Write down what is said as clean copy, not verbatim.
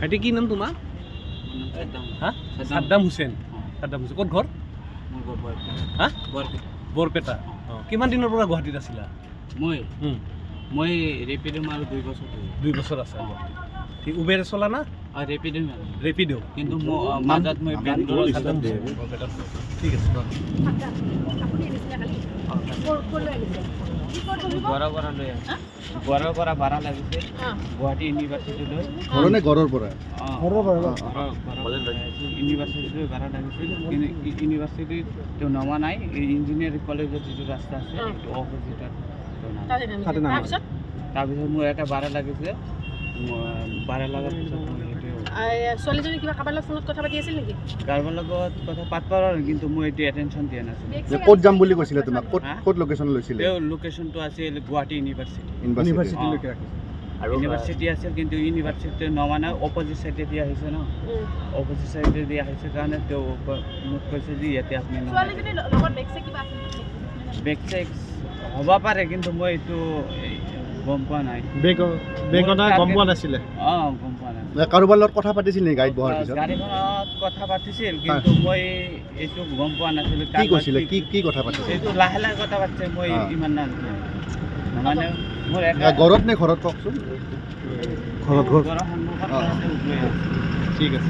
ভাইটি কি নাম তোমাৰ? হা? সাদ্দাম হুছেইন। সাদ্দাম হুছেইন ক'ত ঘৰ? হা? বৰপেটা। কিমান দিনৰ পৰা গুৱাহাটীত আছিলা? মই ৰেপিডো মাৰো 2 বছৰ। 2 বছৰ আছে গুৱাহাটীত। ঠিক উবেৰ চলা না? ৰেপিডো মাৰো। ৰেপিডো। কিন্তু মাজত মই বেংগলৰ সাদ্দাম হুছেইন বৰপেটা। ঠিক আছে। ঘৰৰ পৰা ভাড়া লাগিছে গুৱাহাটী ইউনিভাৰ্চিটিলৈ। ঘৰৰ পৰা ইউনিভাৰ্চিটিলৈ ভাড়া লাগিছিল, কিন্তু ইউনিভাৰ্চিটিত নমা নাই। ইঞ্জিনিয়াৰিং কলেজৰ যিটো ৰাস্তা আছে সেইটো অপজিটত। তাৰপিছত মোৰ এটা ভাড়া লাগিছে, ভাড়া লগাৰ পিছত ছোৱালীজনী কিবা কাৰোবাৰ লগত ফোনত কথা পাতি আছিল নেকি? কাৰোবাৰ লগত কথা পাতিব আৰু, কিন্তু মই এইটো এটেনশ্যন দিয়া নাছিলোঁ। ক'ত যাম বুলি কৈছিলে তোমাক? ক'ত লোকেশ্যন লৈছিলে? তেওঁ লোকেশ্যনটো আছিল গুৱাহাটী ইউনিভাৰ্চিটি। ইউনিভাৰ্চিটিলৈকে আৰু ইউনিভাৰ্চিটি আছিল, কিন্তু ইউনিভাৰ্চিটি নমা নাই, অপজিট চাইডে দিয়া আহিছে ন। অপজিট চাইডে দিয়া আহিছে কাৰণে তেওঁ মোক কৈছে যে ইয়াতে আপুনি বেগ চেক হ'ব পাৰে, কিন্তু মই এইটো গম পোৱা নাই। গম পোৱা নাছিলে? গম পোৱা নাই। কাৰোবাৰ লগত কথা পাতিছিল নেকি গাড়ীত বহাৰ পিছত? গাড়ীখনত কথা পাতিছিল, কিন্তু মই এইটো গম পোৱা নাছিলোঁ। কি কৈছিলে? কি কথা পাতিছিল? এইটো লাহে লাহে কথা পাতিছে, মই ইমান নাজানো। মানে মোৰ ঘৰত নে ঘৰত কওকচোন। ঘৰৰ সন্মুখত ঠিক আছে।